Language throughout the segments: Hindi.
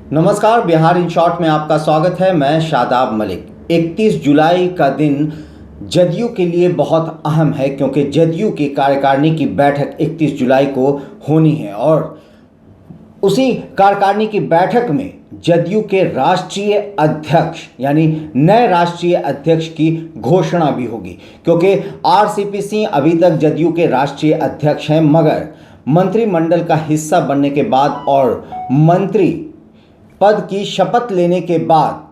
नमस्कार, बिहार इन शॉर्ट में आपका स्वागत है। मैं शादाब मलिक। 31 जुलाई का दिन जदयू के लिए बहुत अहम है क्योंकि जदयू की कार्यकारिणी की बैठक 31 जुलाई को होनी है और उसी कार्यकारिणी की बैठक में जदयू के राष्ट्रीय अध्यक्ष यानी नए राष्ट्रीय अध्यक्ष की घोषणा भी होगी क्योंकि आरसीपी सिंह अभी तक जदयू के राष्ट्रीय अध्यक्ष हैं, मगर मंत्रिमंडल का हिस्सा बनने के बाद और मंत्री पद की शपथ लेने के बाद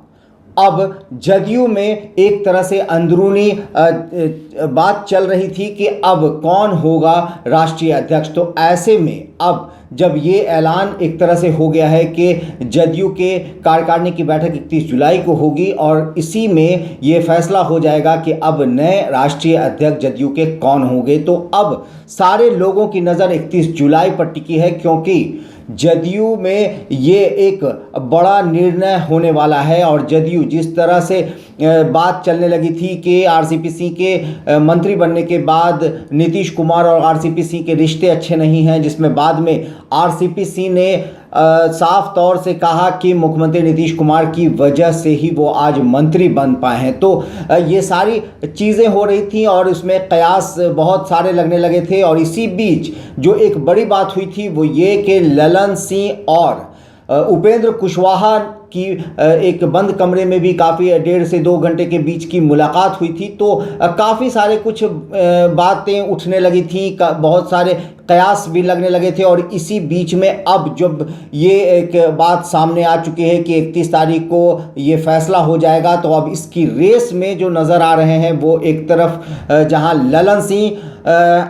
अब जदयू में एक तरह से अंदरूनी बात चल रही थी कि अब कौन होगा राष्ट्रीय अध्यक्ष। तो ऐसे में अब जब ये ऐलान एक तरह से हो गया है कि जदयू के कार्यकारिणी की बैठक 31 जुलाई को होगी और इसी में ये फैसला हो जाएगा कि अब नए राष्ट्रीय अध्यक्ष जदयू के कौन होंगे। तो अब सारे लोगों की नज़र 31 जुलाई पर टिकी है क्योंकि जदयू में ये एक बड़ा निर्णय होने वाला है और जदयू जिस तरह से बात चलने लगी थी कि आरसीपी सिंह के मंत्री बनने के बाद नीतीश कुमार और आरसीपी सिंह के रिश्ते अच्छे नहीं हैं, जिसमें बाद में आरसीपी सिंह ने साफ तौर से कहा कि मुख्यमंत्री नीतीश कुमार की वजह से ही वो आज मंत्री बन पाए हैं। तो ये सारी चीज़ें हो रही थी और उसमें कयास बहुत सारे लगने लगे थे और इसी बीच जो एक बड़ी बात हुई थी वो ये कि ललन सिंह और उपेंद्र कुशवाहा की एक बंद कमरे में भी काफ़ी 1.5 से 2 घंटे के बीच की मुलाकात हुई थी। तो काफ़ी सारे कुछ बातें उठने लगी थी, बहुत सारे कयास भी लगने लगे थे और इसी बीच में अब जब ये एक बात सामने आ चुकी है कि 31 तारीख को ये फैसला हो जाएगा, तो अब इसकी रेस में जो नज़र आ रहे हैं वो एक तरफ जहां ललन सिंह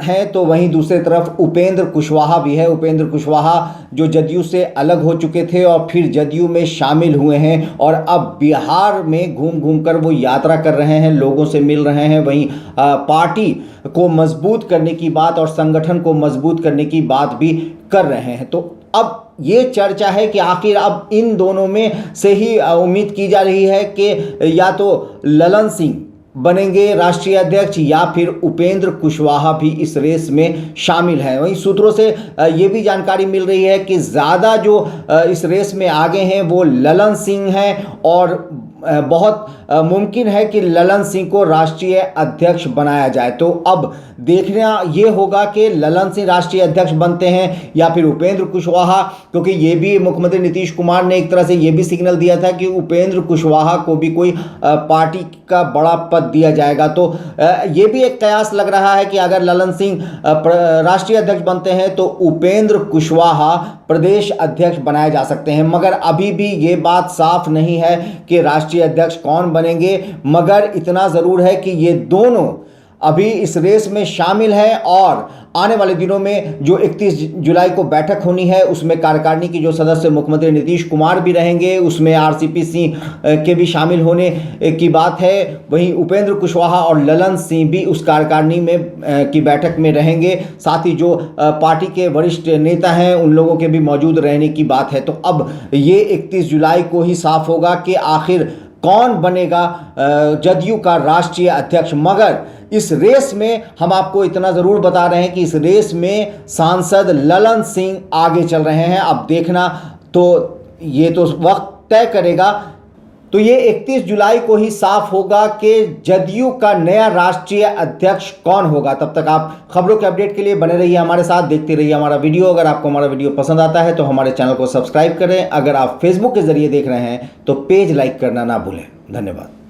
हैं तो वहीं दूसरी तरफ उपेंद्र कुशवाहा भी है। उपेंद्र कुशवाहा जो जदयू से अलग हो चुके थे और फिर जदयू में शामिल हुए हैं और अब बिहार में घूम घूम कर वो यात्रा कर रहे हैं, लोगों से मिल रहे हैं, वहीं पार्टी को मजबूत करने की बात और संगठन को मजबूत करने की बात भी कर रहे हैं। तो अब ये चर्चा है कि आखिर अब इन दोनों में से ही उम्मीद की जा रही है कि या तो ललन सिंह बनेंगे राष्ट्रीय अध्यक्ष या फिर उपेंद्र कुशवाहा भी इस रेस में शामिल है। वहीं सूत्रों से ये भी जानकारी मिल रही है कि ज़्यादा जो इस रेस में आगे हैं वो ललन सिंह हैं और बहुत मुमकिन है कि ललन सिंह को राष्ट्रीय अध्यक्ष बनाया जाए। तो अब देखना ये होगा कि ललन सिंह राष्ट्रीय अध्यक्ष बनते हैं या फिर उपेंद्र कुशवाहा, क्योंकि ये भी मुख्यमंत्री नीतीश कुमार ने एक तरह से ये भी सिग्नल दिया था कि उपेंद्र कुशवाहा को भी कोई पार्टी का बड़ा पद दिया जाएगा। तो ये भी एक कयास लग रहा है कि अगर ललन सिंह राष्ट्रीय अध्यक्ष बनते हैं तो उपेंद्र कुशवाहा प्रदेश अध्यक्ष बनाए जा सकते हैं, मगर अभी भी ये बात साफ नहीं है कि राष्ट्रीय अध्यक्ष कौन बनेंगे। मगर इतना ज़रूर है कि ये दोनों अभी इस रेस में शामिल हैं और आने वाले दिनों में जो 31 जुलाई को बैठक होनी है उसमें कार्यकारिणी की जो सदस्य मुख्यमंत्री नीतीश कुमार भी रहेंगे, उसमें आरसीपी सिंह के भी शामिल होने की बात है। वहीं उपेंद्र कुशवाहा और ललन सिंह भी उस कार्यकारिणी में की बैठक में रहेंगे, साथ ही जो पार्टी के वरिष्ठ नेता हैं उन लोगों के भी मौजूद रहने की बात है। तो अब ये 31 जुलाई को ही साफ होगा कि आखिर कौन बनेगा जदयू का राष्ट्रीय अध्यक्ष। मगर इस रेस में हम आपको इतना ज़रूर बता रहे हैं कि इस रेस में सांसद ललन सिंह आगे चल रहे हैं। अब देखना तो ये तो वक्त तय करेगा। तो ये 31 जुलाई को ही साफ होगा कि जदयू का नया राष्ट्रीय अध्यक्ष कौन होगा। तब तक आप खबरों के अपडेट के लिए बने रहिए हमारे साथ, देखते रहिए हमारा वीडियो। अगर आपको हमारा वीडियो पसंद आता है तो हमारे चैनल को सब्सक्राइब करें। अगर आप फेसबुक के जरिए देख रहे हैं तो पेज लाइक करना ना भूलें। धन्यवाद।